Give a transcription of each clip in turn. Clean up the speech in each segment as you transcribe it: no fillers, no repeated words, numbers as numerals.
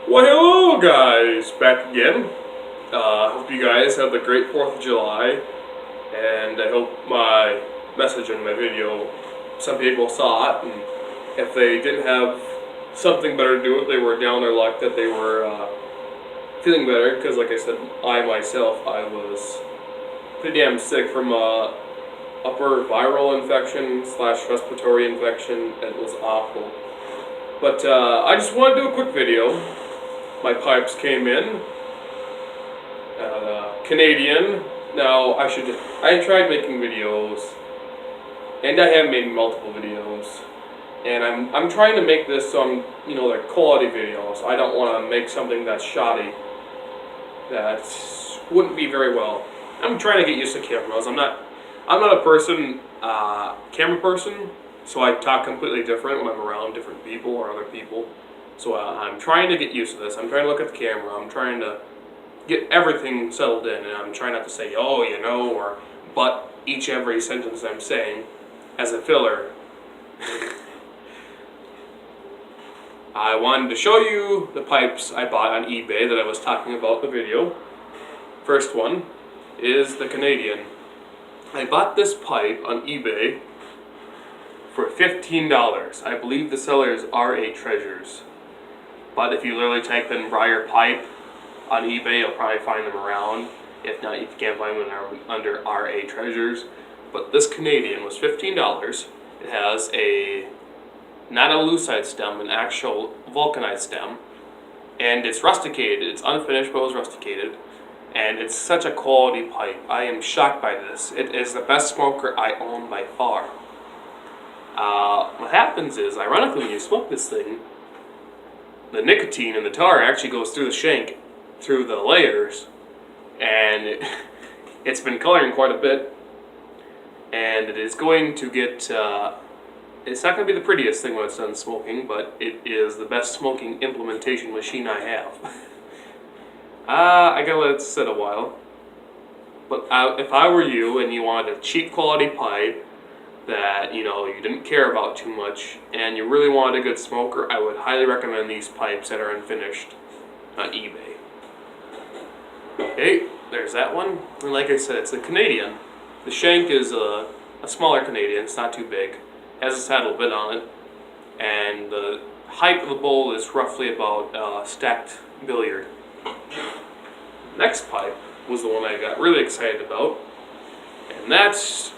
Well, hello guys, back again. Hope you guys had a great 4th of July, and I hope my message in my video, some people saw it, and if they didn't have something better to do it, they were down their luck that they were feeling better, because like I said, I was pretty damn sick from upper viral infection / respiratory infection. It was awful. But I just want to do a quick video. My pipes came in, Canadian. Now I tried making videos, and I have made multiple videos, and I'm trying to make this some, they're quality videos. I don't want to make something that's shoddy, that wouldn't be very well. I'm trying to get used to cameras. I'm not a camera person, so I talk completely different when I'm around different people or other people. So I'm trying to get used to this. I'm trying to look at the camera. I'm trying to get everything settled in, and I'm trying not to say, oh, or but every sentence I'm saying as a filler. I wanted to show you the pipes I bought on eBay that I was talking about in the video. First one is the Canadian. I bought this pipe on eBay for $15. I believe the seller is R.A. Treasures. But if you literally type in Briar Pipe on eBay, you'll probably find them around. If not, you can't find them under R.A. Treasures. But this Canadian was $15. It has not a lucite stem, an actual vulcanite stem. And it's rusticated. It's unfinished, but it was rusticated. And it's such a quality pipe. I am shocked by this. It is the best smoker I own by far. What happens is, ironically, when you smoke this thing, the nicotine in the tar actually goes through the shank, through the layers, and it's been coloring quite a bit, and it is going to get, it's not going to be the prettiest thing when it's done smoking, but it is the best smoking implementation machine I have. I gotta let it sit a while, but if I were you and you wanted a cheap quality pipe that you didn't care about too much, and you really wanted a good smoker, I would highly recommend these pipes that are unfinished on eBay. Okay, there's that one. And like I said, it's a Canadian. The shank is a smaller Canadian. It's not too big. It has a saddle bit on it, and the height of the bowl is roughly about a stacked billiard. Next pipe was the one I got really excited about, and that's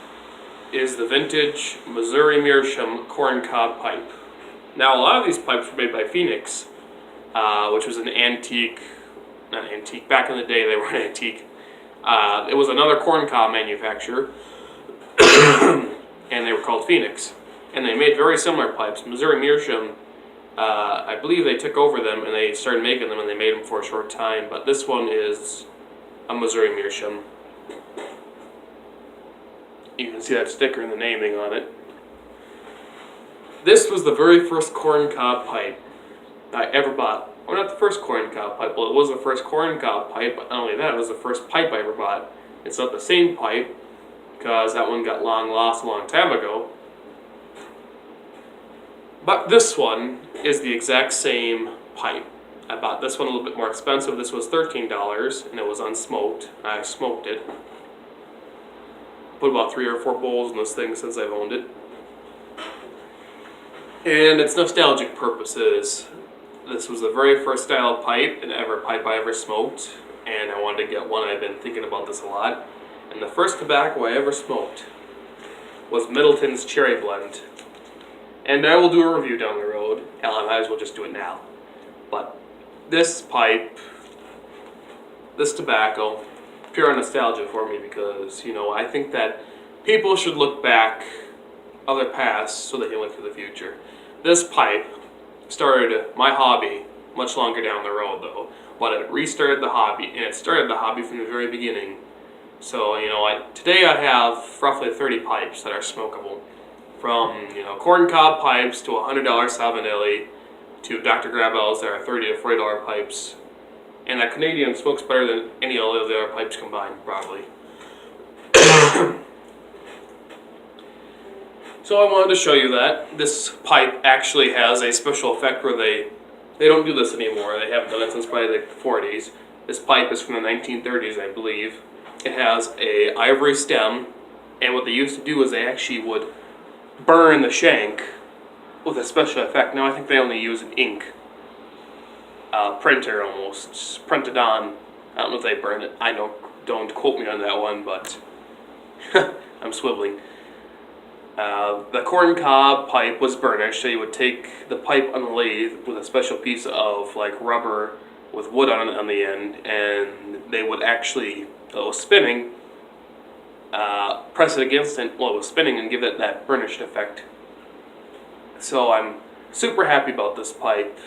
is the vintage Missouri Meerschaum corncob pipe. Now, a lot of these pipes were made by Phoenix, which was an antique, not antique, back in the day they were an antique. It was another corncob manufacturer, and they were called Phoenix. And they made very similar pipes. Missouri Meerschaum, I believe they took over them and they started making them, and they made them for a short time, but this one is a Missouri Meerschaum. You can see that sticker and the naming on it. This was the very first corncob pipe I ever bought. Well, not the first corncob pipe. Well, it was the first corncob pipe, but not only that, it was the first pipe I ever bought. It's not the same pipe, because that one got long lost a long time ago. But this one is the exact same pipe. I bought this one a little bit more expensive. This was $13, and it was unsmoked. I smoked it. Put about 3 or 4 bowls in this thing since I've owned it. And it's nostalgic purposes. This was the very first style of pipe I ever smoked, and I wanted to get one. I've been thinking about this a lot. And the first tobacco I ever smoked was Middletons Cherry Blend. And I will do a review down the road. Hell, I might as well just do it now. But this pipe, this tobacco, pure nostalgia for me, because I think that people should look back of their past so they can look to the future. This pipe started my hobby much longer down the road, though, but it restarted the hobby, and it started the hobby from the very beginning. So today I have roughly 30 pipes that are smokable, from corncob pipes to $100 Savinelli to Dr. Grabel's that are $30 to $40 pipes. And that Canadian smokes better than any of the other pipes combined, probably. So I wanted to show you that. This pipe actually has a special effect where they They don't do this anymore. They haven't done it since probably like the 40s. This pipe is from the 1930s, I believe. It has a ivory stem, and what they used to do is they actually would burn the shank with a special effect. Now I think they only use an ink printer almost, just print it on. I don't know if they burn it. I don't quote me on that one, but I'm swiveling. The corn cob pipe was burnished, so you would take the pipe on the lathe with a special piece of like rubber with wood on the end, and they would actually, while it was spinning, press it against it while it was spinning and give it that burnished effect. So I'm super happy about this pipe.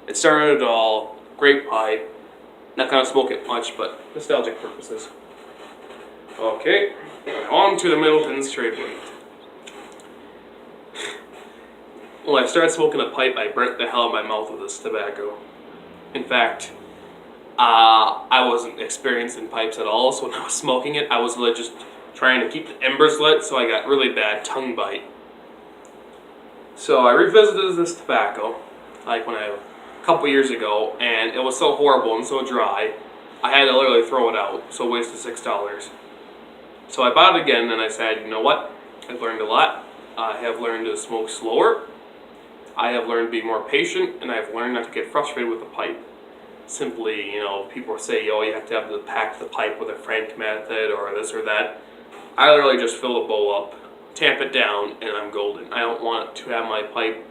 It started it all. Great pipe. Not gonna smoke it much, but nostalgic purposes. Okay, on to the Middletons trade weight. When I started smoking a pipe, I burnt the hell out of my mouth with this tobacco. In fact, I wasn't experienced in pipes at all, so when I was smoking it, I was just trying to keep the embers lit, so I got really bad tongue bite. So I revisited this tobacco, like a couple years ago, and it was so horrible and so dry, I had to literally throw it out, so wasted $6. So I bought it again, and I said, you know what, I've learned a lot. I have learned to smoke slower. I have learned to be more patient, and I've learned not to get frustrated with the pipe. Simply, people say, oh, you have to pack the pipe with a Frank method or this or that. I literally just fill the bowl up, tamp it down, and I'm golden. I don't want to have my pipe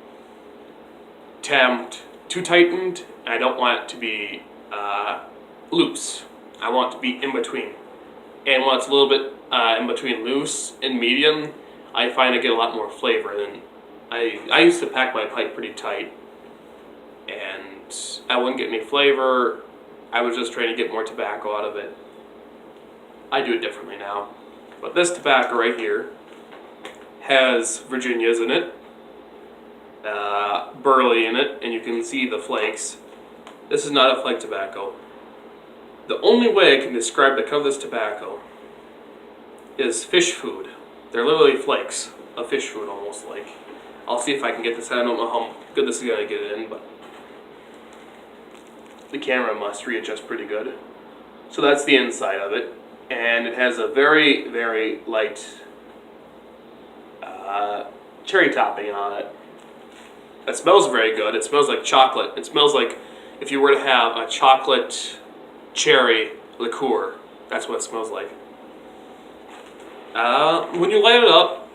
tamped too tightened, and I don't want it to be loose. I want it to be in between. And when it's a little bit in between loose and medium, I find I get a lot more flavor than I used to pack my pipe pretty tight, and I wouldn't get any flavor. I was just trying to get more tobacco out of it. I do it differently now. But this tobacco right here has Virginias in it, burley in it, and you can see the flakes. This is not a flake tobacco. The only way I can describe the color of this tobacco is fish food. They're literally flakes of fish food, almost like. I'll see if I can get this. I don't know how good this is going to get it in, but the camera must readjust pretty good. So that's the inside of it, and it has a very, very light cherry topping on it. It smells very good. It smells like chocolate. It smells like if you were to have a chocolate cherry liqueur. That's what it smells like. When you light it up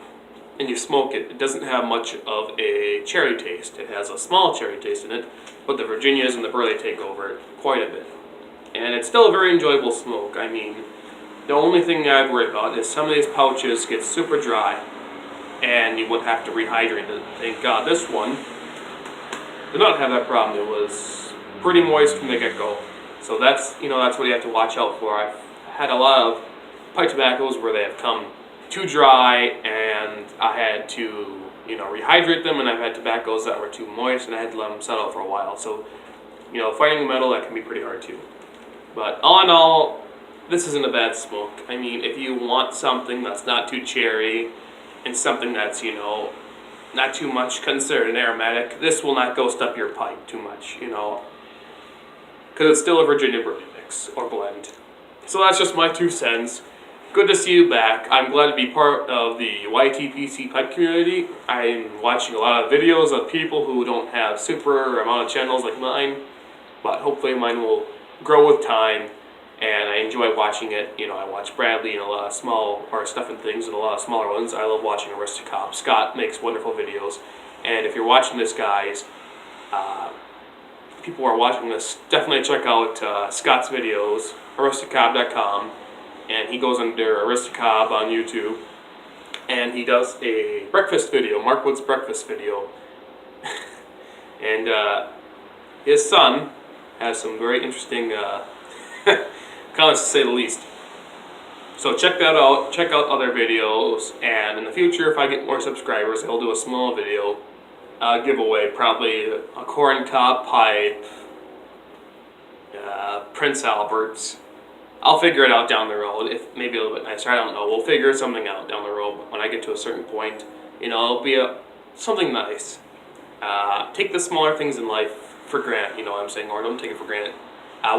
and you smoke it, it doesn't have much of a cherry taste. It has a small cherry taste in it, but the Virginias and the burley take over it quite a bit. And it's still a very enjoyable smoke. I mean, the only thing I'd worry about is some of these pouches get super dry and you would have to rehydrate it. Thank God this one did not have that problem. It was pretty moist from the get-go. So that's what you have to watch out for. I've had a lot of pipe tobaccos where they have come too dry and I had to rehydrate them, and I've had tobaccos that were too moist and I had to let them settle for a while. So fighting metal, that can be pretty hard too. But all in all, this isn't a bad smoke. I mean, if you want something that's not too cherry and something that's not too much considered an aromatic, this will not ghost up your pipe too much, because it's still a Virginia burley mix or blend. So that's just my 2 cents. Good to see you back. I'm glad to be part of the YTPC pipe community. I'm watching a lot of videos of people who don't have super amount of channels like mine, but hopefully mine will grow with time, and I enjoy watching it. I watch Bradley and a lot of small stuff and things and a lot of smaller ones. I love watching Aristocop. Scott makes wonderful videos, and if you're watching this, guys, people who are watching this, definitely check out Scott's videos, aristocop.com, and he goes under Aristocop on YouTube, and he does a breakfast video, Mark Wood's breakfast video, and his son has some very interesting comments, to say the least. So check that out, check out other videos, and in the future, if I get more subscribers, I'll do a small video giveaway, probably a corn cob pipe, Prince Albert's. I'll figure it out down the road, if maybe a little bit nicer, I don't know. We'll figure something out down the road when I get to a certain point. It'll be something nice. Take the smaller things in life for granted, you know what I'm saying, or don't take it for granted.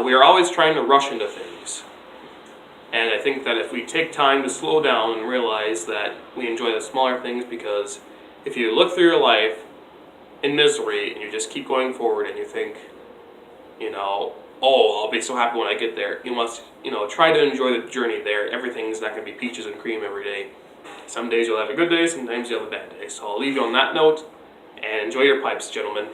We are always trying to rush into things. And I think that if we take time to slow down and realize that we enjoy the smaller things, because if you look through your life in misery and you just keep going forward and you think, you know, oh, I'll be so happy when I get there. You must, you know, try to enjoy the journey there. Everything's not going to be peaches and cream every day. Some days you'll have a good day, sometimes you'll have a bad day. So I'll leave you on that note, and enjoy your pipes, gentlemen.